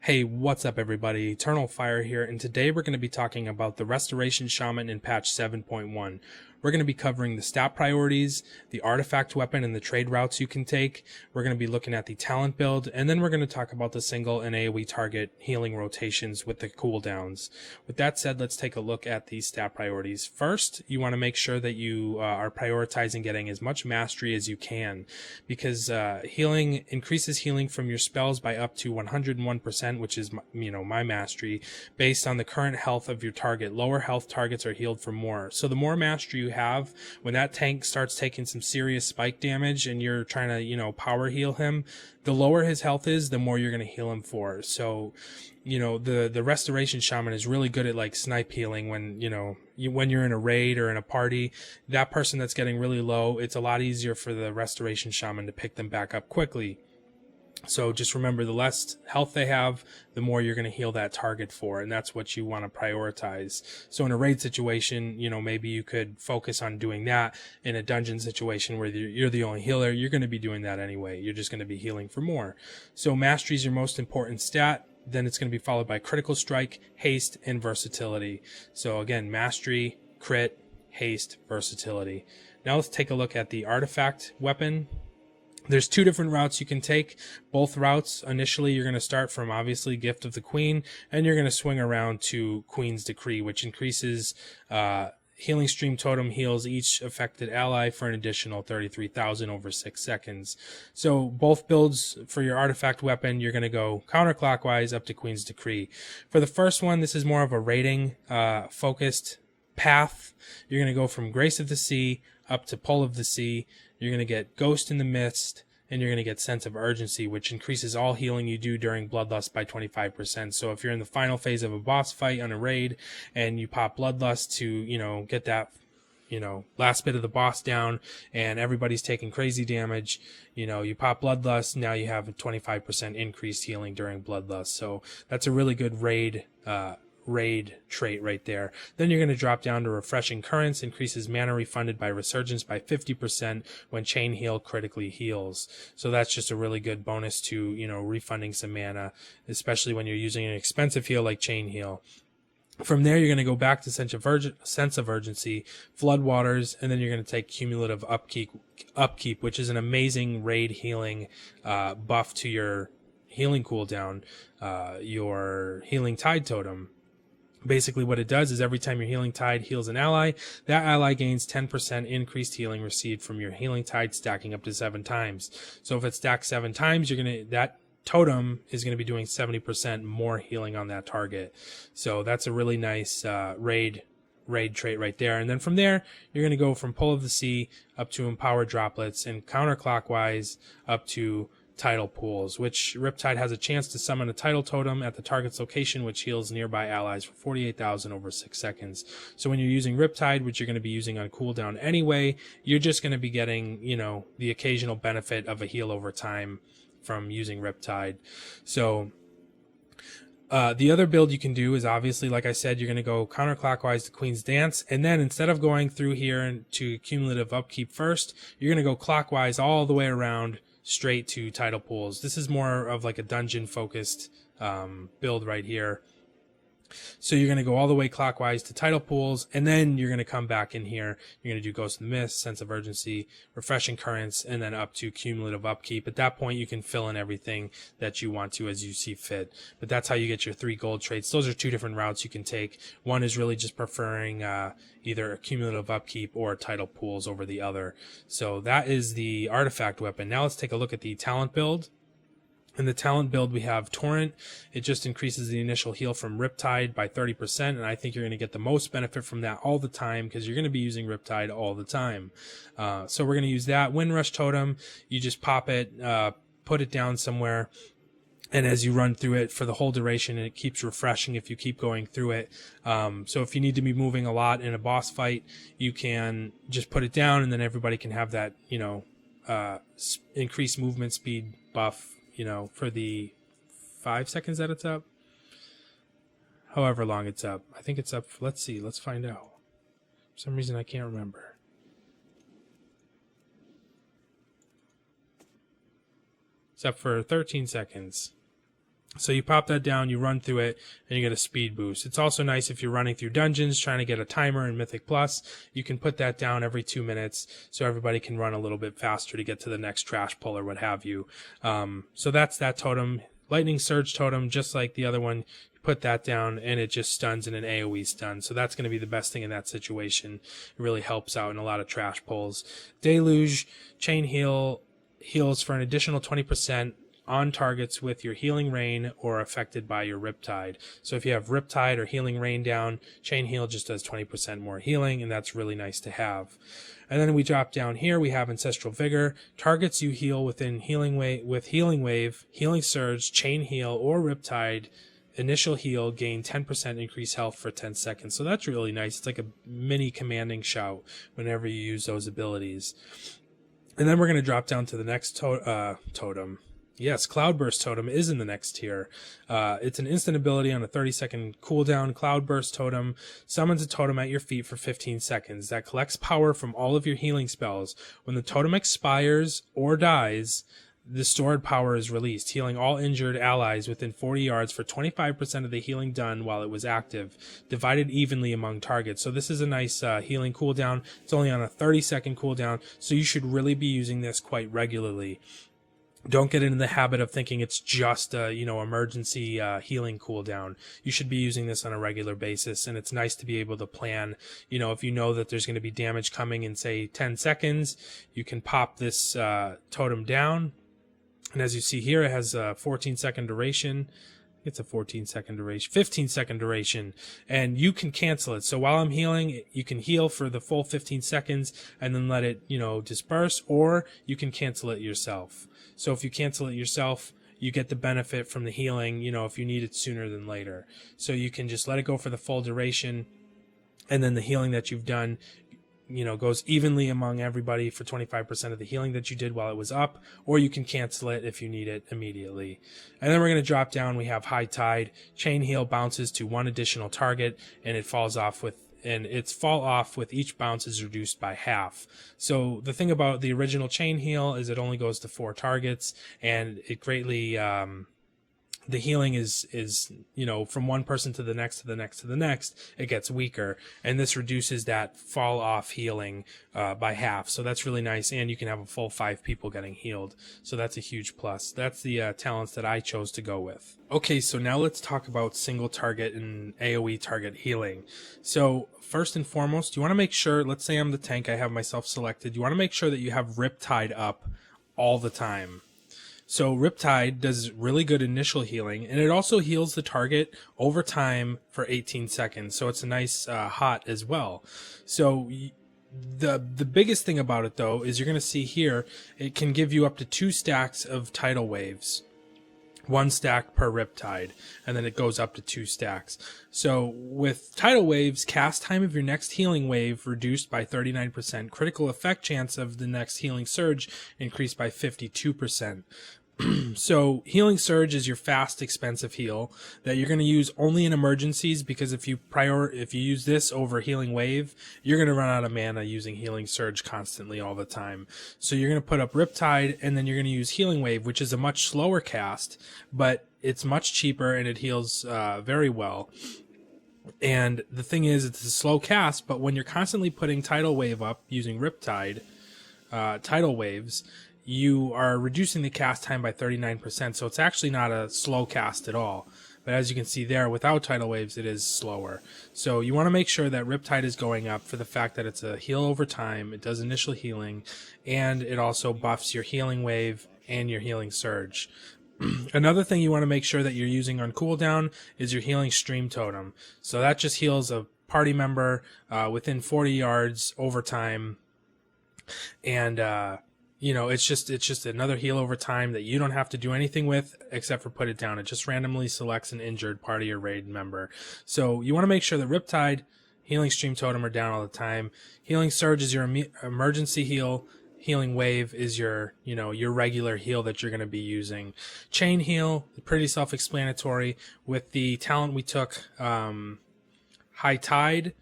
Hey, what's up everybody? Eternal Fire here, and today we're going to be talking about the Restoration Shaman in patch 7.1. We're going to be covering the stat priorities, the artifact weapon, and the trade routes you can take. We're going to be looking at the talent build, and then we're going to talk about the single and AoE target healing rotations with the cooldowns. With that said, let's take a look at these stat priorities. First, you want to make sure that you are prioritizing getting as much mastery as you can, because healing increases healing from your spells by up to 101%, which is my mastery, based on the current health of your target. Lower health targets are healed for more. So the more mastery you have, when that tank starts taking some serious spike damage and you're trying to power heal him, the lower his health is, the more you're going to heal him for. So the Restoration Shaman is really good at like snipe healing when when you're in a raid or in a party. That person that's getting really low, it's a lot easier for the Restoration Shaman to pick them back up quickly. So just remember, the less health they have, the more you're going to heal that target for, and that's what you want to prioritize. So in a raid situation, maybe you could focus on doing that. In a dungeon situation where you're the only healer, you're going to be doing that anyway. You're just going to be healing for more. So mastery is your most important stat. Then it's going to be followed by critical strike, haste, and versatility. So again, mastery, crit, haste, versatility. Now let's take a look at the artifact weapon. There's two different routes you can take. Both routes, initially, you're going to start from, obviously, Gift of the Queen, and you're going to swing around to Queen's Decree, which increases Healing Stream Totem heals each affected ally for an additional 33,000 over 6 seconds. So both builds for your artifact weapon, you're going to go counterclockwise up to Queen's Decree. For the first one, this is more of a raiding focused path. You're going to go from Grace of the Sea up to Pull of the Sea. You're going to get Ghost in the Mist, and you're going to get Sense of Urgency, which increases all healing you do during Bloodlust by 25%. So if you're in the final phase of a boss fight on a raid, and you pop Bloodlust to, get that, last bit of the boss down, and everybody's taking crazy damage, you pop Bloodlust, now you have a 25% increased healing during Bloodlust. So that's a really good raid trait right there. Then you're going to drop down to Refreshing Currents, increases mana refunded by Resurgence by 50% when Chain Heal critically heals. So that's just a really good bonus to, refunding some mana, especially when you're using an expensive heal like Chain Heal. From there, you're going to go back to Sense of Urgency, Floodwaters, and then you're going to take Cumulative Upkeep, which is an amazing raid healing buff to your healing cooldown, your Healing Tide Totem. Basically what it does is every time your Healing Tide heals an ally, that ally gains 10% increased healing received from your Healing Tide, stacking up to 7 times. So if it stacks 7 times, that totem is going to be doing 70% more healing on that target. So that's a really nice raid trait right there. And then from there, you're going to go from Pull of the Sea up to Empower Droplets, and counterclockwise up to Tidal Pools, which Riptide has a chance to summon a Tidal Totem at the target's location, which heals nearby allies for 48,000 over 6 seconds. So when you're using Riptide, which you're going to be using on cooldown anyway, you're just going to be getting, the occasional benefit of a heal over time from using Riptide. So the other build you can do is, obviously, like I said, you're going to go counterclockwise to Queen's Dance, and then instead of going through here to Cumulative Upkeep first, you're going to go clockwise all the way around straight to Tidal Pools. This is more of like a dungeon focused build right here. So you're going to go all the way clockwise to Tidal Pools, and then you're going to come back in here. You're going to do Ghost in the Mist, Sense of Urgency, Refreshing Currents, and then up to Cumulative Upkeep. At that point, you can fill in everything that you want to as you see fit. But that's how you get your 3 gold traits. Those are 2 different routes you can take. One is really just preferring either a Cumulative Upkeep or Tidal Pools over the other. So that is the artifact weapon. Now let's take a look at the talent build. In the talent build, we have Torrent. It just increases the initial heal from Riptide by 30%, and I think you're going to get the most benefit from that all the time, because you're going to be using Riptide all the time. So we're going to use that. Windrush Totem, you just pop it, put it down somewhere, and as you run through it for the whole duration, it keeps refreshing if you keep going through it. So if you need to be moving a lot in a boss fight, you can just put it down, and then everybody can have that, increased movement speed buff, for the 5 seconds that it's up. However long it's up. I think it's up. Let's see. Let's find out. For some reason, I can't remember. It's up for 13 seconds. So you pop that down, you run through it, and you get a speed boost. It's also nice if you're running through dungeons, trying to get a timer in Mythic Plus. You can put that down every 2 minutes so everybody can run a little bit faster to get to the next trash pull or what have you. So that's that totem. Lightning Surge totem, just like the other one. You put that down, and it just stuns in an AoE stun. So that's going to be the best thing in that situation. It really helps out in a lot of trash pulls. Deluge, Chain Heal, heals for an additional 20% on targets with your Healing Rain or affected by your Riptide. So if you have Riptide or Healing Rain down, Chain Heal just does 20% more healing, and that's really nice to have. And then we drop down here, we have Ancestral Vigor. Targets you heal within Healing Wave, with Healing Wave, Healing Surge, Chain Heal, or Riptide, initial heal, gain 10% increased health for 10 seconds. So that's really nice. It's like a mini commanding shout whenever you use those abilities. And then we're going to drop down to the next totem. Yes, Cloudburst Totem is in the next tier. It's an instant ability on a 30-second cooldown. Cloudburst Totem summons a totem at your feet for 15 seconds that collects power from all of your healing spells. When the totem expires or dies, the stored power is released, healing all injured allies within 40 yards for 25% of the healing done while it was active, divided evenly among targets. So this is a nice healing cooldown. It's only on a 30-second cooldown, so you should really be using this quite regularly. Don't get into the habit of thinking it's just a, emergency healing cooldown. You should be using this on a regular basis, and it's nice to be able to plan. If you know that there's going to be damage coming in, say, 10 seconds, you can pop this totem down. And as you see here, it has a 14-second duration. It's a 14-second duration, 15-second duration, and you can cancel it. So while I'm healing, you can heal for the full 15 seconds and then let it, disperse, or you can cancel it yourself. So if you cancel it yourself, you get the benefit from the healing, if you need it sooner than later. So you can just let it go for the full duration, and then the healing that you've done, goes evenly among everybody for 25% of the healing that you did while it was up, or you can cancel it if you need it immediately. And then we're going to drop down. We have High Tide. Chain Heal bounces to one additional target, and its fall off with each bounce is reduced by half. So the thing about the original Chain Heal is it only goes to 4 targets, and it greatly the healing is from one person to the next to the next to the next, it gets weaker, and this reduces that fall off healing by half. So that's really nice, and you can have a full 5 people getting healed. So that's a huge plus. That's the talents that I chose to go with. Okay, so now let's talk about single target and AoE target healing. So first and foremost, you want to make sure, let's say I'm the tank, I have myself selected, you want to make sure that you have Riptide up all the time. So Riptide does really good initial healing, and it also heals the target over time for 18 seconds. So it's a nice hot as well. So the biggest thing about it, though, is you're going to see here, it can give you up to 2 stacks of tidal waves. 1 stack per Riptide, and then it goes up to 2 stacks. So with tidal waves, cast time of your next healing wave reduced by 39%. Critical effect chance of the next healing surge increased by 52%. So Healing Surge is your fast, expensive heal that you're going to use only in emergencies, because if you use this over Healing Wave, you're going to run out of mana using Healing Surge constantly all the time. So you're going to put up Riptide, and then you're going to use Healing Wave, which is a much slower cast, but it's much cheaper and it heals very well. And the thing is, it's a slow cast, but when you're constantly putting Tidal Wave up using Riptide, Tidal Waves, you are reducing the cast time by 39%, so it's actually not a slow cast at all. But as you can see there, without Tidal Waves, it is slower. So you want to make sure that Riptide is going up for the fact that it's a heal over time, it does initial healing, and it also buffs your Healing Wave and your Healing Surge. Another thing you want to make sure that you're using on cooldown is your Healing Stream Totem. So that just heals a party member within 40 yards over time, and it's just another heal over time that you don't have to do anything with except for put it down. It just randomly selects an injured party or raid member. So you want to make sure that Riptide, Healing Stream Totem are down all the time. Healing Surge is your emergency heal. Healing Wave is your regular heal that you're going to be using. Chain Heal, pretty self-explanatory. With the talent we took, High Tide,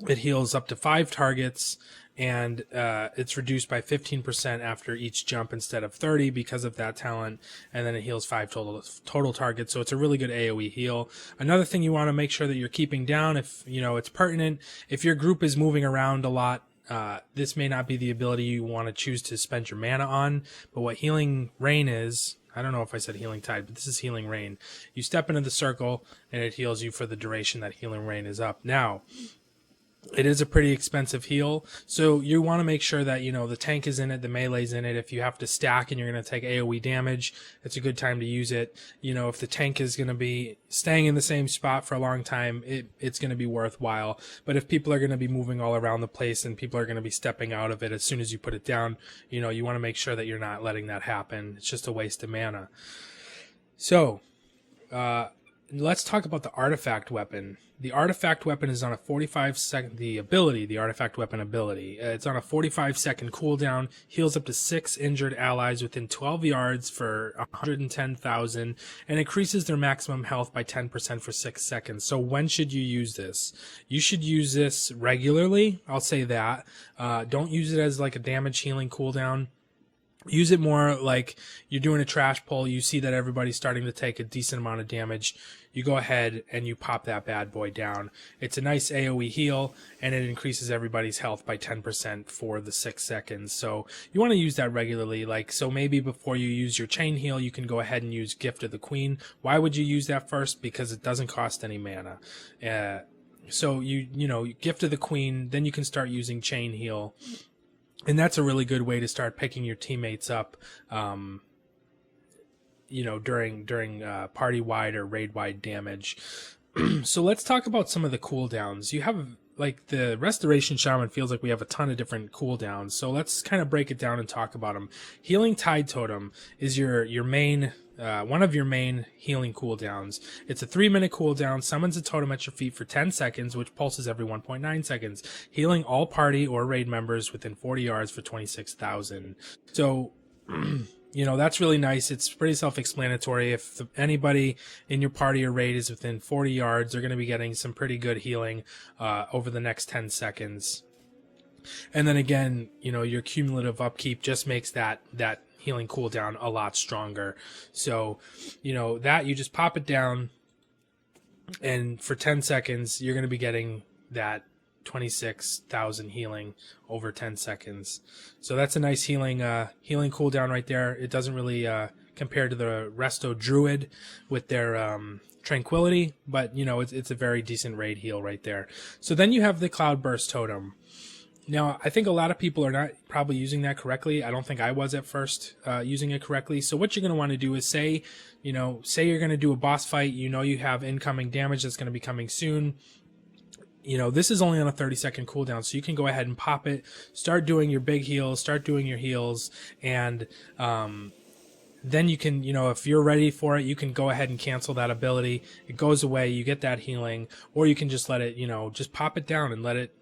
it heals up to 5 targets. and it's reduced by 15% after each jump instead of 30 because of that talent, and then it heals 5 total targets. So it's a really good AoE heal. Another thing you want to make sure that you're keeping down, if it's pertinent, if your group is moving around a lot, this may not be the ability you want to choose to spend your mana on. But what Healing Rain is, I don't know if I said Healing Tide, but this is Healing Rain. You step into the circle and it heals you for the duration that Healing Rain is up. Now, it is a pretty expensive heal, so you want to make sure that the tank is in it, the melee's in it. If you have to stack and you're going to take AoE damage, it's a good time to use it. If the tank is going to be staying in the same spot for a long time, it's going to be worthwhile. But if people are going to be moving all around the place and people are going to be stepping out of it as soon as you put it down, you want to make sure that you're not letting that happen. It's just a waste of mana. So, let's talk about the artifact weapon. The artifact weapon is on a 45-second, the artifact weapon ability. It's on a 45-second cooldown, heals up to 6 injured allies within 12 yards for 110,000, and increases their maximum health by 10% for 6 seconds. So when should you use this? You should use this regularly, I'll say that. Don't use it as like a damage healing cooldown. Use it more like you're doing a trash pull, you see that everybody's starting to take a decent amount of damage, you go ahead and you pop that bad boy down. It's a nice AoE heal, and it increases everybody's health by 10% for the 6 seconds. So you want to use that regularly. So maybe before you use your chain heal, you can go ahead and use Gift of the Queen. Why would you use that first? Because it doesn't cost any mana. So you Gift of the Queen, then you can start using chain heal. And that's a really good way to start picking your teammates up, during party-wide or raid-wide damage. So let's talk about some of the cooldowns. You have, the Restoration Shaman feels like we have a ton of different cooldowns. So let's kind of break it down and talk about them. Healing Tide Totem is your main... one of your main healing cooldowns. It's a 3-minute cooldown, summons a totem at your feet for 10 seconds, which pulses every 1.9 seconds, healing all party or raid members within 40 yards for 26,000. So, that's really nice. It's pretty self-explanatory. If anybody in your party or raid is within 40 yards, they're going to be getting some pretty good healing over the next 10 seconds. And then again, your cumulative upkeep just makes that healing cooldown a lot stronger. So, that you just pop it down, and for 10 seconds, you're going to be getting that 26,000 healing over 10 seconds. So that's a nice healing cooldown right there. It doesn't really compare to the Resto Druid with their Tranquility, but it's a very decent raid heal right there. So then you have the Cloudburst Totem. Now, I think a lot of people are not probably using that correctly. I don't think I was at first using it correctly. So what you're going to want to do is say you're going to do a boss fight. You have incoming damage that's going to be coming soon. This is only on a 30-second cooldown, so you can go ahead and pop it, start doing your big heals, start doing your heals, and then you can, if you're ready for it, you can go ahead and cancel that ability. It goes away, you get that healing, or you can just let it, just pop it down and let it...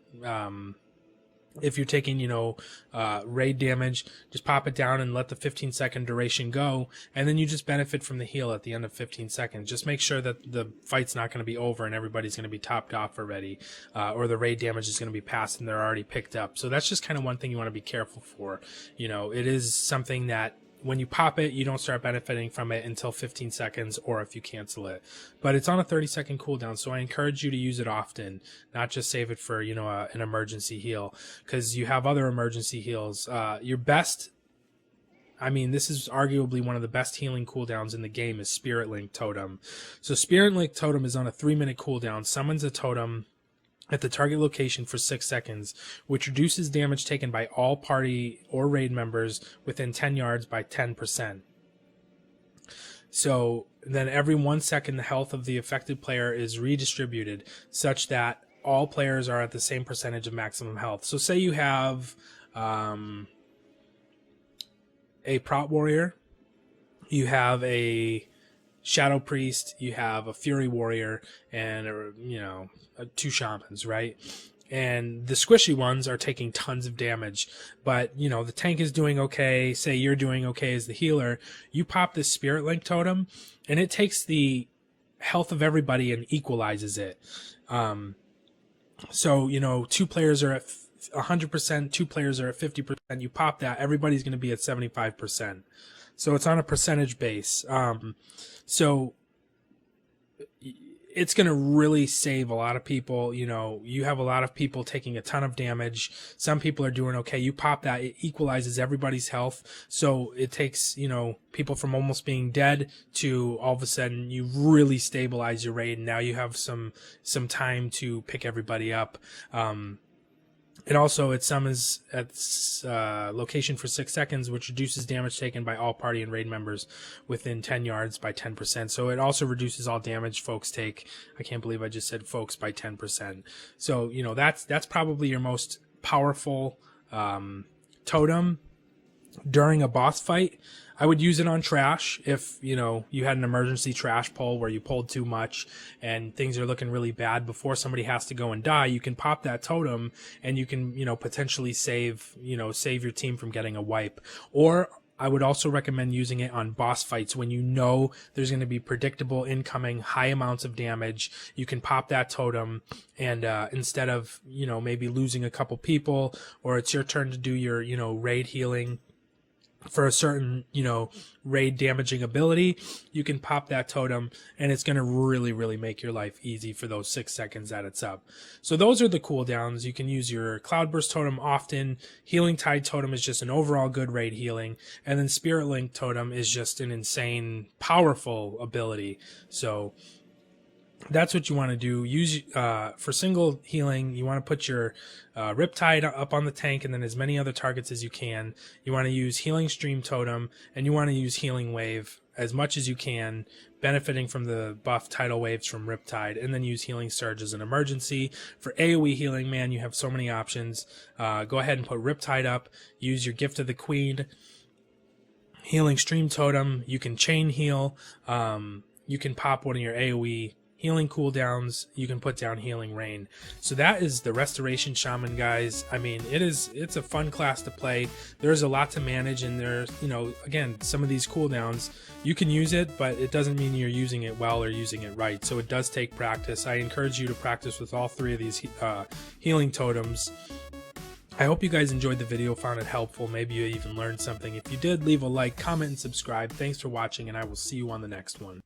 if you're taking, raid damage, just pop it down and let the 15-second duration go, and then you just benefit from the heal at the end of 15 seconds. Just make sure that the fight's not going to be over and everybody's going to be topped off already, or the raid damage is going to be passed and they're already picked up. So that's just kind of one thing you want to be careful for. It is something that when you pop it, you don't start benefiting from it until 15 seconds or if you cancel it. But it's on a 30-second cooldown, so I encourage you to use it often, not just save it for, an emergency heal, because you have other emergency heals. Your best, this is arguably one of the best healing cooldowns in the game, is Spirit Link Totem. So Spirit Link Totem is on a 3-minute cooldown, summons a totem at the target location for 6 seconds, which reduces damage taken by all party or raid members within 10 yards by 10%. So then every 1 second, the health of the affected player is redistributed such that all players are at the same percentage of maximum health. So say you have a prot warrior, you have a Shadow Priest, you have a Fury Warrior, and 2 Shamans, right? And the squishy ones are taking tons of damage, but the tank is doing okay. Say you're doing okay as the healer. You pop this Spirit Link Totem, and it takes the health of everybody and equalizes it. So 2 players are at 100%, 2 players are at 50%, you pop that, everybody's going to be at 75%. So it's on a percentage base. So it's going to really save a lot of people. You know, you have a lot of people taking a ton of damage. Some people are doing okay. You pop that, it equalizes everybody's health. So it takes, you know, people from almost being dead to all of a sudden you really stabilize your raid. And now you have some time to pick everybody up. It summons at location for 6 seconds, which reduces damage taken by all party and raid members within 10 yards by 10%. So it also reduces all damage folks take. I can't believe I just said folks by 10%. So, you know, that's probably your most powerful totem during a boss fight. I would use it on trash if, you know, you had an emergency trash pull where you pulled too much and things are looking really bad before somebody has to go and die. You can pop that totem and you can, you know, potentially save your team from getting a wipe. Or I would also recommend using it on boss fights when you know there's going to be predictable incoming high amounts of damage. You can pop that totem and instead of, you know, maybe losing a couple people, or it's your turn to do your, you know, raid healing for a certain, you know, raid damaging ability, you can pop that totem and it's going to really, really make your life easy for those 6 seconds that it's up. So those are the cooldowns. You can use your Cloudburst totem often. Healing Tide totem is just an overall good raid healing. And then Spirit Link totem is just an insane, powerful ability. So that's what you want to do. Use for single healing, you want to put your Riptide up on the tank and then as many other targets as you can. You want to use Healing Stream Totem, and you want to use Healing Wave as much as you can, benefiting from the buff tidal waves from Riptide, and then use Healing Surge as an emergency. For AoE healing, man, you have so many options. Go ahead and put Riptide up, use your Gift of the Queen, Healing Stream Totem, you can chain heal, you can pop one of your AoE healing cooldowns, you can put down Healing Rain. So that is the Restoration Shaman, guys. I mean, it's a fun class to play. There's a lot to manage, and there's, you know, again, some of these cooldowns, you can use it, but it doesn't mean you're using it well or using it right. So it does take practice. I encourage you to practice with all 3 of these healing totems. I hope you guys enjoyed the video, found it helpful. Maybe you even learned something. If you did, leave a like, comment, and subscribe. Thanks for watching, and I will see you on the next one.